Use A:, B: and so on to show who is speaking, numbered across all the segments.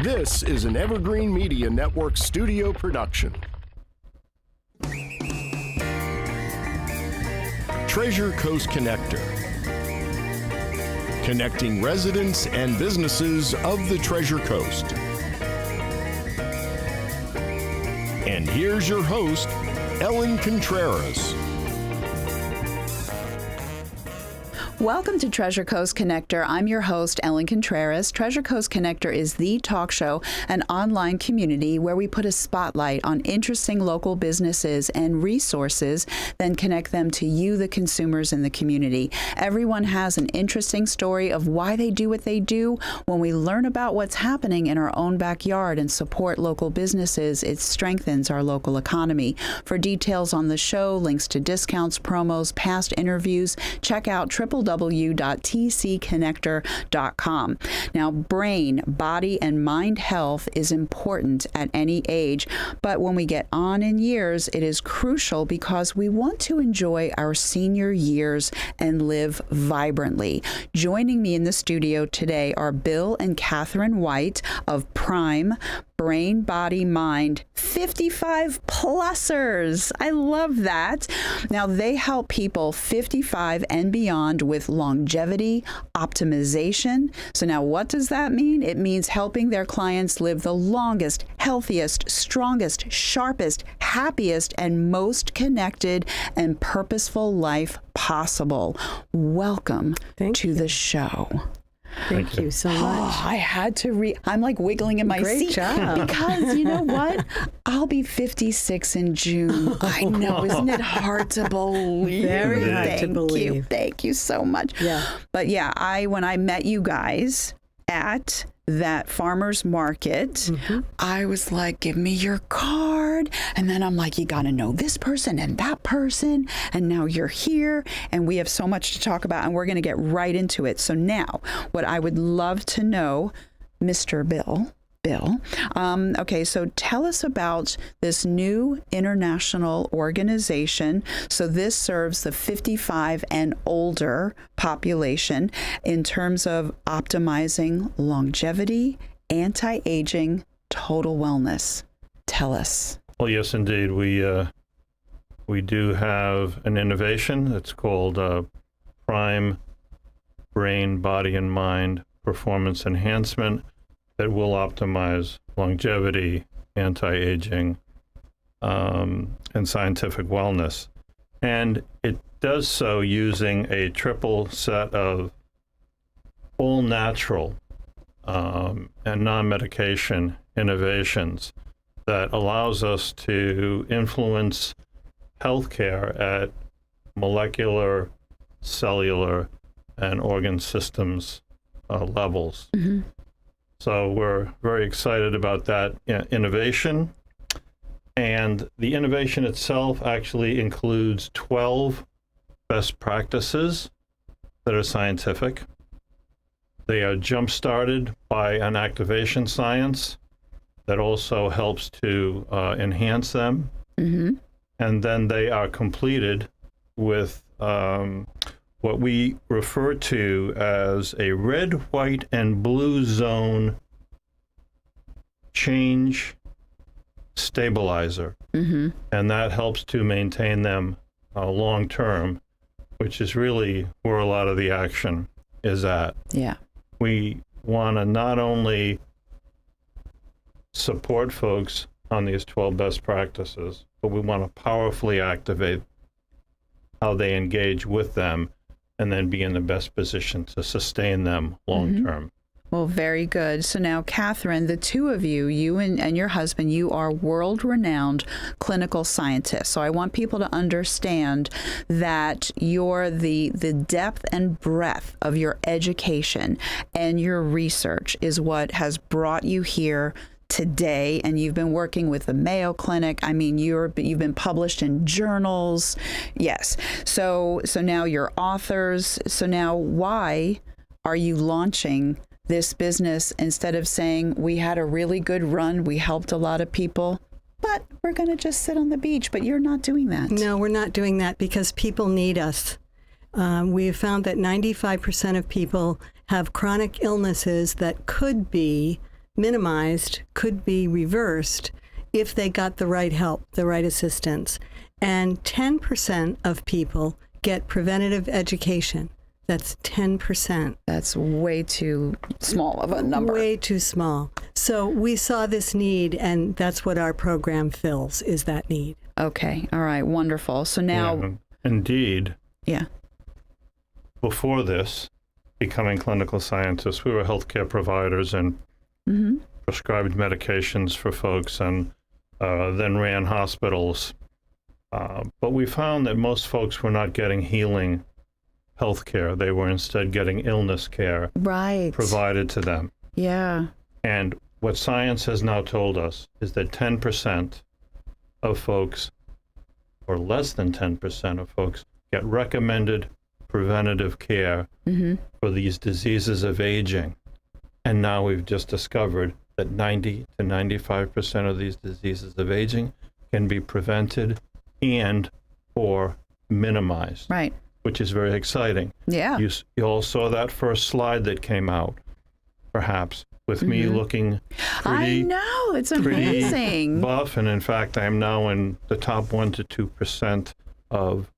A: This is an Evergreen Media Network studio production. Treasure Coast Connector. Connecting residents and businesses of the Treasure Coast. And here's your host, Ellen Contreras.
B: Welcome to Treasure Coast Connector. I'm your host, Ellen Contreras. Treasure Coast Connector is the talk show and online community where we put a spotlight on interesting local businesses and resources, then connect them to you, the consumers in the community. Everyone has an interesting story of why they do what they do. When we learn about what's happening in our own backyard and support local businesses, it strengthens our local economy. For details on the show, links to discounts, promos, past interviews, check out www.tcconnector.com. Now, brain, body, and mind health is important at any age, but when we get on in years, it is crucial because we want to enjoy our senior years and live vibrantly. Joining me in the studio today are Bill and Catherine White of Prime, Brain-Body-Mind-55+ers. I love that. Now, they help people 55 and beyond with longevity, optimization. So now what does that mean? It means helping their clients live the longest, healthiest, strongest, sharpest, happiest, and most connected and purposeful life possible. Welcome to the show.
C: Thank you so much.
B: Oh, I had to I'm like wiggling in my seat.
C: Great job.
B: Because you know what? I'll be 56 in June. I know. Isn't it hard to believe?
C: Very hard to believe.
B: Thank you so much.
C: Yeah.
B: But yeah, when I met you guys at that farmer's market, I was like, give me your card. And then I'm like, you got to know this person and that person. And now you're here and we have so much to talk about and we're going to get right into it. So now what I would love to know, Mr. Bill, okay, so tell us about this new international organization. So this serves the 55 and older population in terms of optimizing longevity, anti-aging, total wellness. Tell us.
D: Well, yes, indeed. We do have an innovation. It's called Prime Brain, Body, and Mind Performance Enhancement that will optimize longevity, anti-aging, and scientific wellness. And it does so using a triple set of all natural and non-medication innovations that allows us to influence healthcare at molecular, cellular, and organ systems levels. Mm-hmm. So we're very excited about that innovation. And the innovation itself actually includes 12 best practices that are scientific. They are jump-started by an activation science that also helps to enhance them. Mm-hmm. And then they are completed with what we refer to as a red, white, and blue zone change stabilizer. Mm-hmm. And that helps to maintain them long term, which is really where a lot of the action is at. Yeah. We want to not only support folks on these 12 best practices, but we want to powerfully activate how they engage with them and then be in the best position to sustain them long term.
B: Well, very good. So now, Catherine, the two of you and your husband, you are world-renowned clinical scientists. So I want people to understand that the depth and breadth of your education and your research is what has brought you here today, and you've been working with the Mayo Clinic. I mean, you've been published in journals. Yes. So now you're authors. So now why are you launching this business instead of saying we had a really good run, we helped a lot of people, but we're going to just sit on the beach? But you're not doing that.
C: No, we're not doing that because people need us. We've found that 95% of people have chronic illnesses that could be minimized, could be reversed if they got the right help, the right assistance. And 10% of people get preventative education. That's 10%.
B: That's way too small of a number.
C: Way too small. So we saw this need, and that's what our program fills, is that need.
B: Okay. All right. Wonderful. So now...
D: Yeah, indeed.
B: Yeah.
D: Before this, becoming clinical scientists, we were healthcare providers and prescribed medications for folks, and then ran hospitals. But we found that most folks were not getting healing health care. They were instead getting illness care provided to them.
B: Yeah.
D: And what science has now told us is that 10% of folks, or less than 10% of folks, get recommended preventative care for these diseases of aging. And now we've just discovered that 90 to 95% of these diseases of aging can be prevented and or minimized.
B: Right.
D: Which is very exciting.
B: Yeah.
D: You all saw that first slide that came out, perhaps, with me looking
B: I know. It's
D: pretty
B: amazing.
D: buff. And in fact, I'm now in the top 1 to 2% of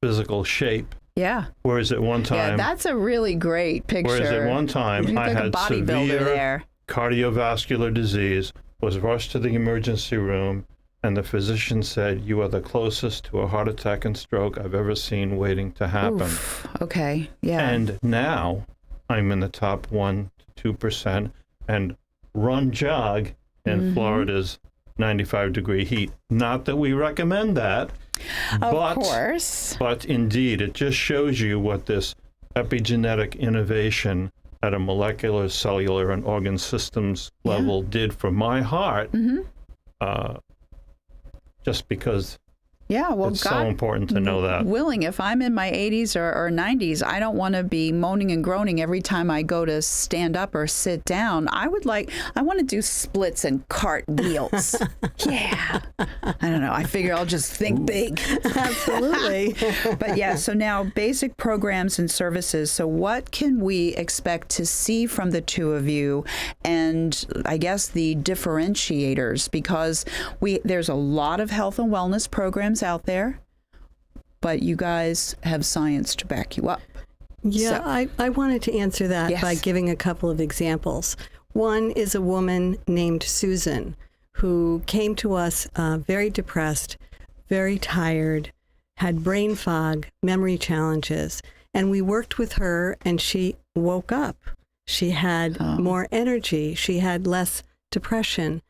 D: physical shape.
B: Yeah.
D: Whereas at one time...
B: Yeah, that's a really great picture.
D: Whereas at one time, I had severe cardiovascular disease, was rushed to the emergency room, and the physician said, "You are the closest to a heart attack and stroke I've ever seen waiting to happen."
B: Oof. Okay, yeah.
D: And now I'm in the top 1 to 2% and run jog in Florida's 95-degree heat. Not that we recommend that,
B: of course.
D: But indeed, it just shows you what this epigenetic innovation at a molecular, cellular, and organ systems level did for my heart. Just because it's so important to know that.
B: Willing, if I'm in my 80s or 90s, I don't want to be moaning and groaning every time I go to stand up or sit down. I want to do splits and cartwheels. Yeah. I don't know. I figure I'll just think big.
C: Absolutely.
B: But yeah, so now basic programs and services. So what can we expect to see from the two of you? And I guess the differentiators, because there's a lot of health and wellness programs out there, but you guys have science to back you up.
C: Yeah, so, I wanted to answer that by giving a couple of examples. One is a woman named Susan who came to us very depressed, very tired, had brain fog, memory challenges, and we worked with her and she woke up. She had more energy. She had less depression.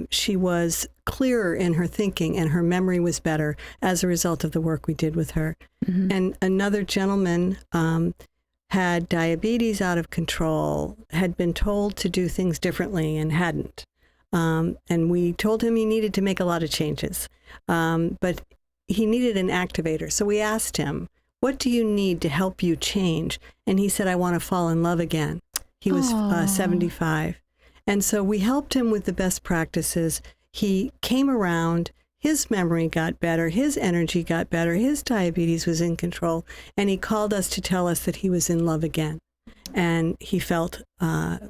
C: She was clearer in her thinking and her memory was better as a result of the work we did with her. And another gentleman had diabetes out of control, had been told to do things differently and hadn't. And we told him he needed to make a lot of changes, but he needed an activator. So we asked him, "What do you need to help you change?" And he said, "I want to fall in love again." He was 75. And so we helped him with the best practices. He came around, his memory got better, his energy got better, his diabetes was in control, and he called us to tell us that he was in love again. And he felt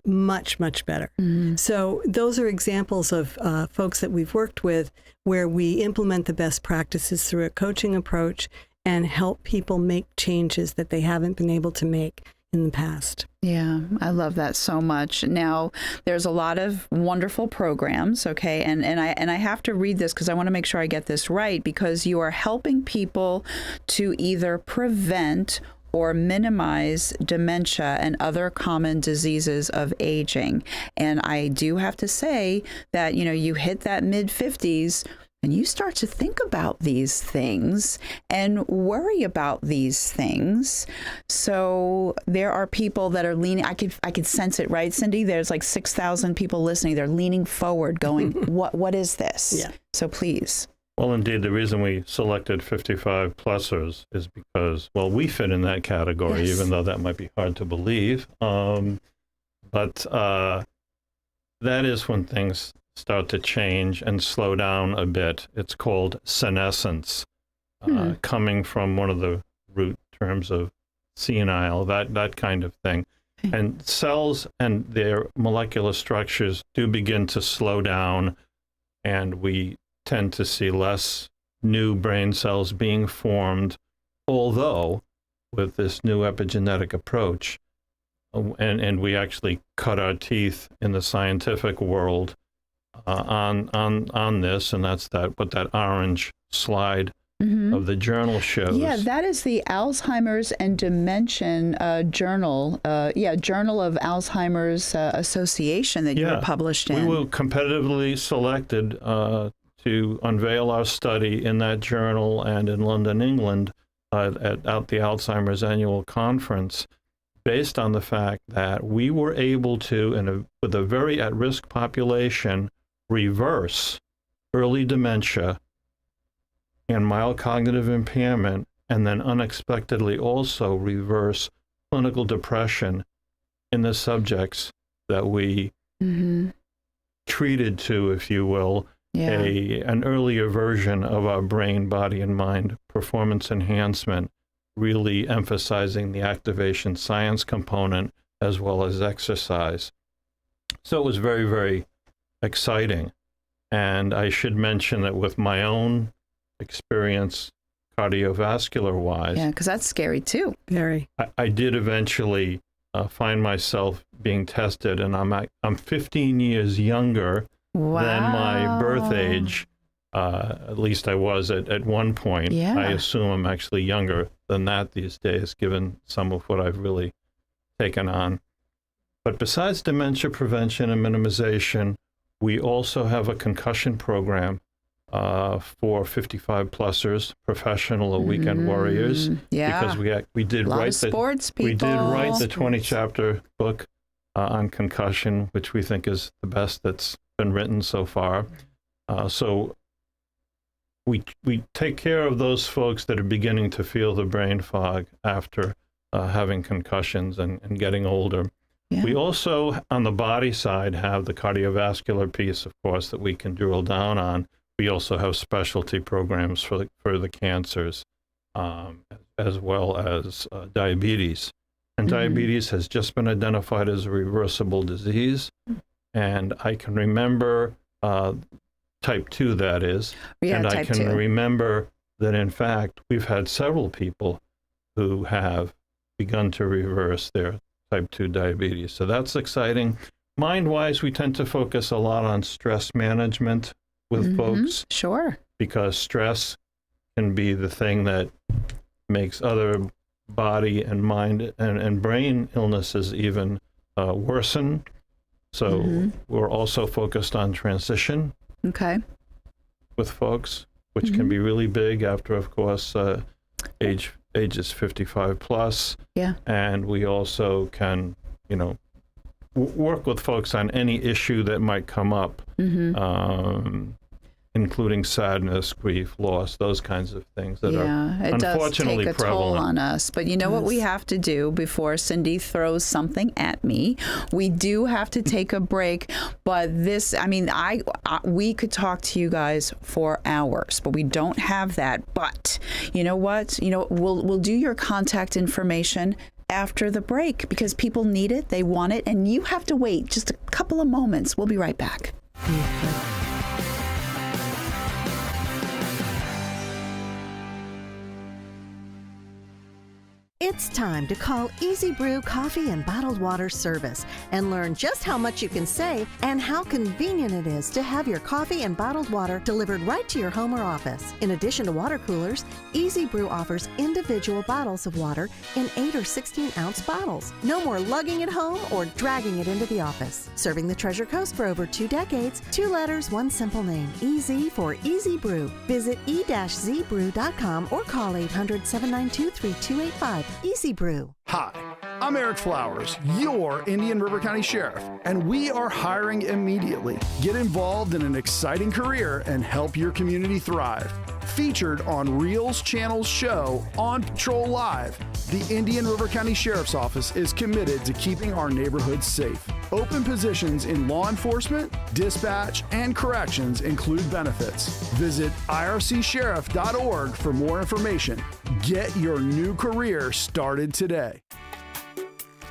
C: much, much better. So those are examples of folks that we've worked with where we implement the best practices through a coaching approach and help people make changes that they haven't been able to make in the past.
B: Yeah, I love that so much. Now, there's a lot of wonderful programs, okay, and I have to read this because I want to make sure I get this right, because you are helping people to either prevent or minimize dementia and other common diseases of aging. And I do have to say that, you hit that mid-50s, and you start to think about these things and worry about these things. So there are people that are leaning, I could sense it, right, Cindy? There's like 6,000 people listening. They're leaning forward going, what is this? Yeah. So please.
D: Well, indeed, the reason we selected 55+ers is because, well, we fit in that category, even though that might be hard to believe. But that is when things start to change and slow down a bit. It's called senescence, coming from one of the root terms of senile, that kind of thing. And cells and their molecular structures do begin to slow down, and we tend to see less new brain cells being formed, although with this new epigenetic approach, and we actually cut our teeth in the scientific world on this, and that's what that orange slide of the journal shows.
B: Yeah, that is the Alzheimer's and Dementia Journal. Journal of Alzheimer's Association that you were published in.
D: We were competitively selected to unveil our study in that journal and in London, England, at the Alzheimer's annual conference, based on the fact that we were able to, with a very at-risk population, reverse early dementia and mild cognitive impairment, and then unexpectedly also reverse clinical depression in the subjects that we treated to, if you will, an earlier version of our brain, body, and mind performance enhancement, really emphasizing the activation science component as well as exercise. So it was very, very exciting. And I should mention that with my own experience cardiovascular-wise.
B: Yeah, because that's scary too.
C: Very.
D: I did eventually find myself being tested, and I'm 15 years younger than my birth age. At least I was at one point.
B: Yeah.
D: I assume I'm actually younger than that these days, given some of what I've really taken on. But besides dementia prevention and minimization, we also have a concussion program for 55+ers, professional or weekend warriors.
B: Yeah.
D: Because we did write the 20-chapter book on concussion, which we think is the best that's been written so far. So we take care of those folks that are beginning to feel the brain fog after having concussions and getting older. Yeah. We also, on the body side, have the cardiovascular piece, of course, that we can drill down on. We also have specialty programs for the cancers, as well as diabetes. And diabetes has just been identified as a reversible disease. And I can remember type 2, that is.
B: Yeah,
D: and
B: type
D: I can
B: 2.
D: remember that, in fact, we've had several people who have begun to reverse their type 2 diabetes. So that's exciting. Mind-wise, we tend to focus a lot on stress management with folks.
B: Sure.
D: Because stress can be the thing that makes other body and mind and brain illnesses even worsen. So we're also focused on transition with folks, which can be really big after, of course, ages 55 plus.
B: Yeah.
D: And we also can, work with folks on any issue that might come up, including sadness, grief, loss, those kinds of things that are unfortunately
B: it does take a
D: prevalent.
B: toll on us. But you know what we have to do before Cindy throws something at me? We do have to take a break. But this, we could talk to you guys for hours, but we don't have that. But you know what? We'll do your contact information after the break because people need it, they want it, and you have to wait just a couple of moments. We'll be right back.
E: It's time to call Easy Brew Coffee and Bottled Water Service and learn just how much you can save and how convenient it is to have your coffee and bottled water delivered right to your home or office. In addition to water coolers, Easy Brew offers individual bottles of water in 8 or 16-ounce bottles. No more lugging it home or dragging it into the office. Serving the Treasure Coast for over 2 decades, 2 letters, 1 simple name. Easy for Easy Brew. Visit e-zbrew.com or call 800-792-3285. Easy Brew.
F: Hi, I'm Eric Flowers, your Indian River County Sheriff, and we are hiring immediately. Get involved in an exciting career and help your community thrive. Featured on Reels Channel's show On Patrol Live, the Indian River County Sheriff's Office is committed to keeping our neighborhoods safe. Open positions in law enforcement, dispatch, and corrections include benefits. Visit ircsheriff.org for more information. Get your new career started today.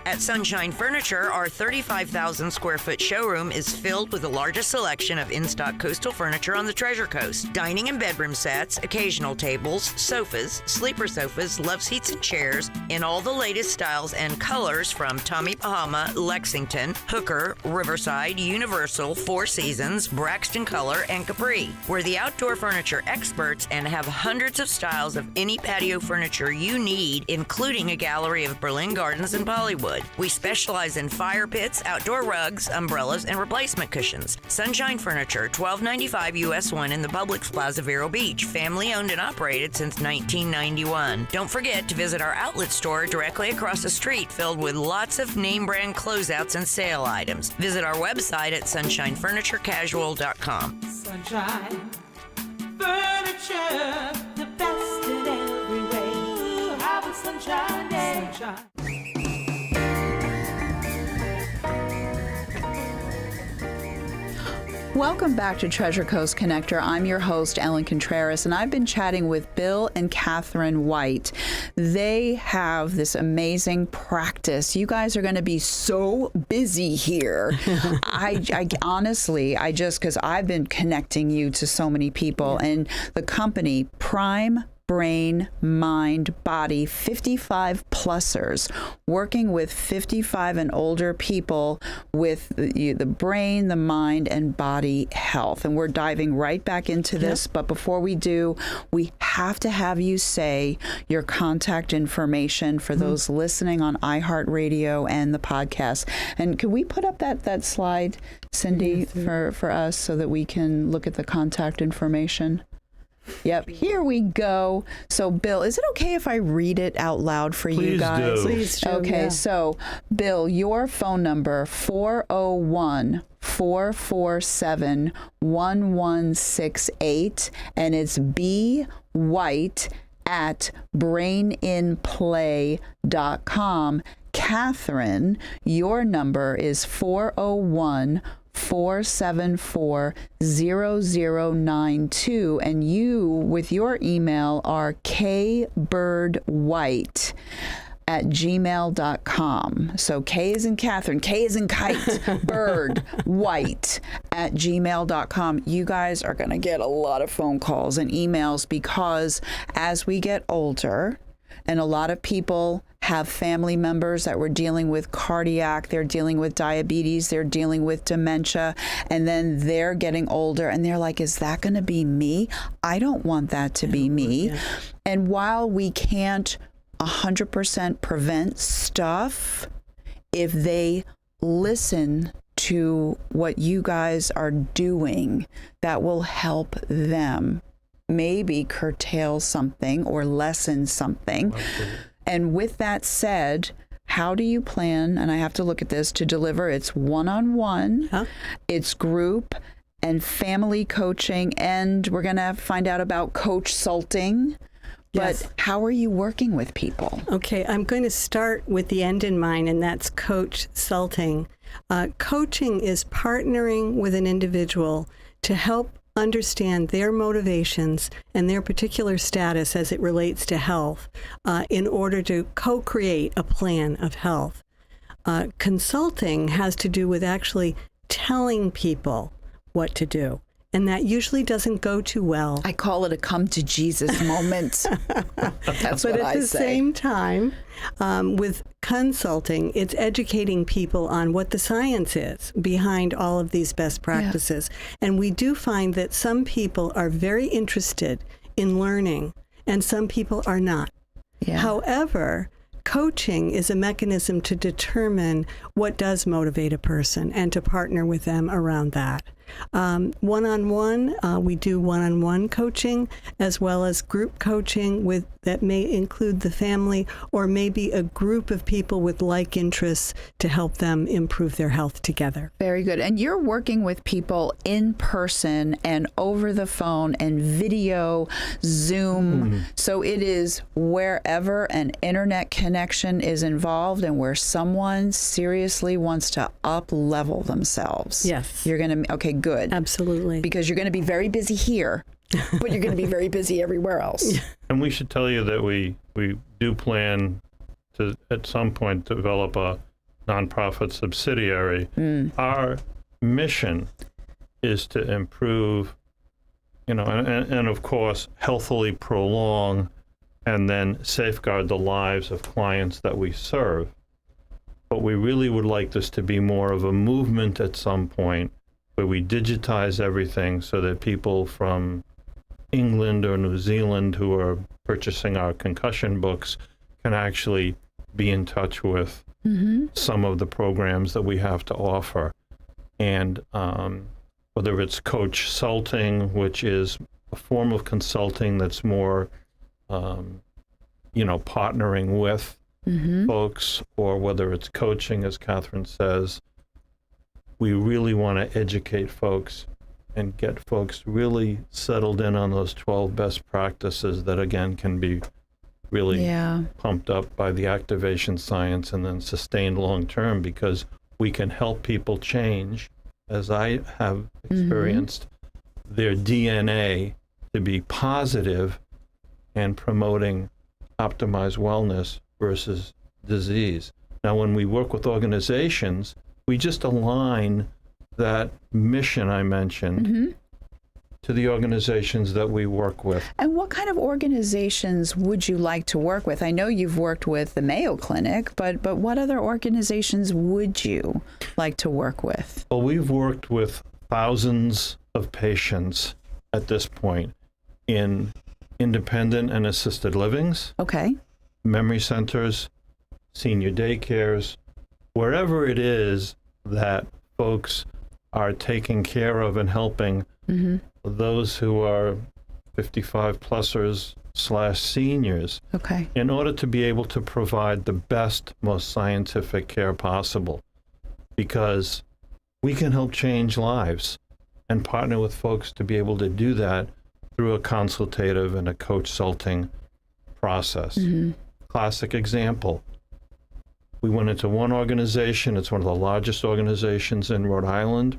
G: At Sunshine Furniture, our 35,000 square foot showroom is filled with the largest selection of in-stock coastal furniture on the Treasure Coast. Dining and bedroom sets, occasional tables, sofas, sleeper sofas, love seats and chairs in all the latest styles and colors from Tommy Bahama, Lexington, Hooker, Riverside, Universal, Four Seasons, Braxton Color, and Capri. We're the outdoor furniture experts and have hundreds of styles of any patio furniture you need, including a gallery of Berlin Gardens and Bollywood. We specialize in fire pits, outdoor rugs, umbrellas, and replacement cushions. Sunshine Furniture, 1295 US 1 in the Publix Plaza, Vero Beach. Family owned and operated since 1991. Don't forget to visit our outlet store directly across the street, filled with lots of name brand closeouts and sale items. Visit our website at sunshinefurniturecasual.com.
H: Sunshine Furniture, the best in every way. Have a sunshine day. Sunshine.
B: Welcome back to Treasure Coast Connector. I'm your host, Ellen Contreras, and I've been chatting with Bill and Catherine White. They have this amazing practice. You guys are going to be so busy here. I honestly, because I've been connecting you to so many people, and the company, Brain-Body-Mind-55+ers, working with 55 and older people with the brain, the mind, and body health. And we're diving right back into this. But before we do, we have to have you say your contact information for those listening on iHeartRadio and the podcast. And could we put up that slide, Cindy, for us so that we can look at the contact information? Yep, here we go. So, Bill, is it okay if I read it out loud for you guys?
C: Please do.
B: Okay, so, Bill, your phone number, 401-447-1168, and it's bwhite@braininplay.com. Catherine, your number is 401-474-0092, and you with your email are kbirdwhite@gmail.com. So K is in Catherine, K is in kite, bird, white @gmail.com. You guys are going to get a lot of phone calls and emails because as we get older, and a lot of people have family members that were dealing with cardiac, they're dealing with diabetes, they're dealing with dementia, and then they're getting older and they're like, is that going to be me? I don't want that to be me. Yeah. And while we can't 100% prevent stuff, if they listen to what you guys are doing, that will help them maybe curtail something or lessen something.
D: Absolutely.
B: And with that said, how do you plan, and I have to look at this, to deliver? It's one-on-one, it's group and family coaching, and we're going to find out about coach-sulting. But how are you working with people?
C: Okay, I'm going to start with the end in mind, and that's coach-sulting. Coaching is partnering with an individual to help understand their motivations and their particular status as it relates to health in order to co-create a plan of health. Consulting has to do with actually telling people what to do. And that usually doesn't go too well.
B: I call it a come to Jesus moment. That's
C: but
B: what
C: at
B: I
C: the
B: say.
C: Same time, with consulting, it's educating people on what the science is behind all of these best practices. Yeah. And we do find that some people are very interested in learning and some people are not. Yeah. However, coaching is a mechanism to determine what does motivate a person and to partner with them around that. One-on-one, we do one-on-one coaching as well as group coaching that may include the family or maybe a group of people with like interests to help them improve their health together.
B: Very good. And you're working with people in person and over the phone and video, Zoom. Mm-hmm. So it is wherever an internet connection is involved and where someone seriously wants to up-level themselves.
C: Yes.
B: You're going to, okay, good.
C: Absolutely.
B: Because you're going to be very busy here, but you're going to be very busy everywhere else.
D: And we should tell you that we do plan to, at some point, develop a nonprofit subsidiary, our mission is to improve, and of course, healthily prolong and then safeguard the lives of clients that we serve. But we really would like this to be more of a movement at some point where we digitize everything so that people from England or New Zealand who are purchasing our concussion books can actually be in touch with some of the programs that we have to offer. And whether it's coach consulting, which is a form of consulting that's more, partnering with folks, or whether it's coaching, as Catherine says, we really want to educate folks and get folks really settled in on those 12 best practices that, again, can be really pumped up by the activation science and then sustained long-term, because we can help people change, as I have experienced, their DNA to be positive and promoting optimized wellness versus disease. Now, when we work with organizations, we just align that mission I mentioned to the organizations that we work with.
B: And what kind of organizations would you like to work with? I know you've worked with the Mayo Clinic, but what other organizations would you like to work with?
D: Well, we've worked with thousands of patients at this point in independent and assisted livings, memory centers, senior daycares, wherever it is that folks are taking care of and helping those who are 55+ers / seniors, in order to be able to provide the best, most scientific care possible. Because we can help change lives and partner with folks to be able to do that through a consultative and a coach-consulting process. Classic example. We went into one organization. It's one of the largest organizations in Rhode Island.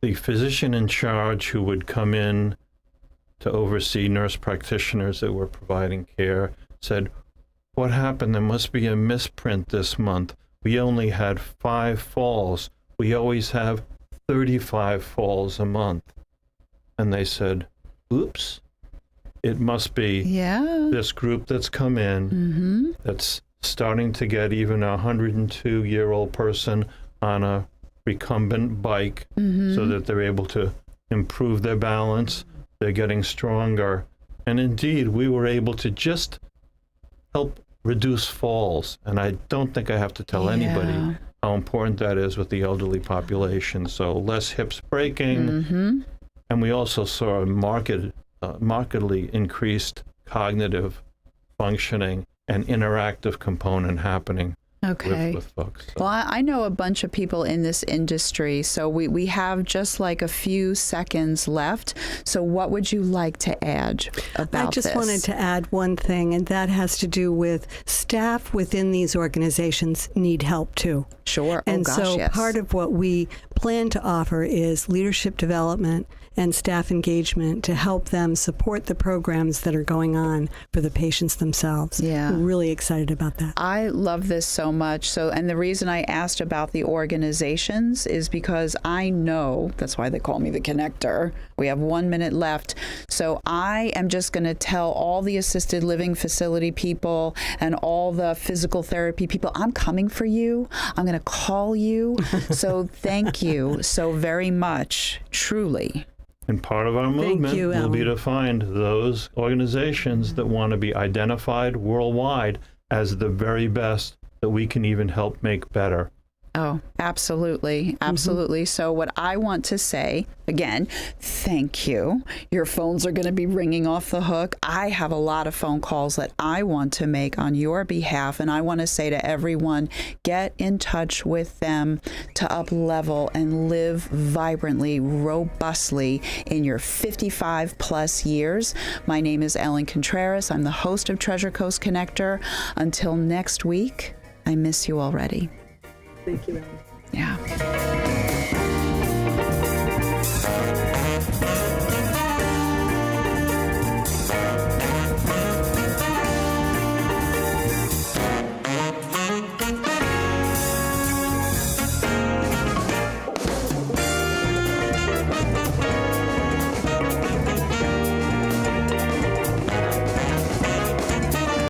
D: The physician in charge who would come in to oversee nurse practitioners that were providing care said, "What happened? There must be a misprint this month. We only had 5 falls. We always have 35 falls a month." And they said, "Oops, it must be this group that's come in that's starting to get even a 102-year-old person on a recumbent bike so that they're able to improve their balance. They're getting stronger." And indeed, we were able to just help reduce falls. And I don't think I have to tell anybody how important that is with the elderly population. So less hips breaking. And we also saw a markedly increased cognitive functioning and interactive component happening with folks. So.
B: Well, I know a bunch of people in this industry, so we have just like a few seconds left. So what would you like to add about this?
C: I just wanted to add one thing, and that has to do with staff within these organizations need help too.
B: Sure.
C: And part of what we plan to offer is leadership development and staff engagement to help them support the programs that are going on for the patients themselves. We're really excited about that.
B: I love this so much. And the reason I asked about the organizations is because I know, that's why they call me the connector. We have 1 minute left. So I am just going to tell all the assisted living facility people and all the physical therapy people, I'm coming for you. I'm going to call you. So thank you so very much, truly.
D: And part of our movement will be to find those organizations that want to be identified worldwide as the very best that we can even help make better.
B: Oh, absolutely. Absolutely. So what I want to say, again, thank you. Your phones are going to be ringing off the hook. I have a lot of phone calls that I want to make on your behalf. And I want to say to everyone, get in touch with them to up-level and live vibrantly, robustly in your 55+ years. My name is Ellen Contreras. I'm the host of Treasure Coast Connector. Until next week, I miss you already.
C: Thank you, Ellen.
B: Yeah.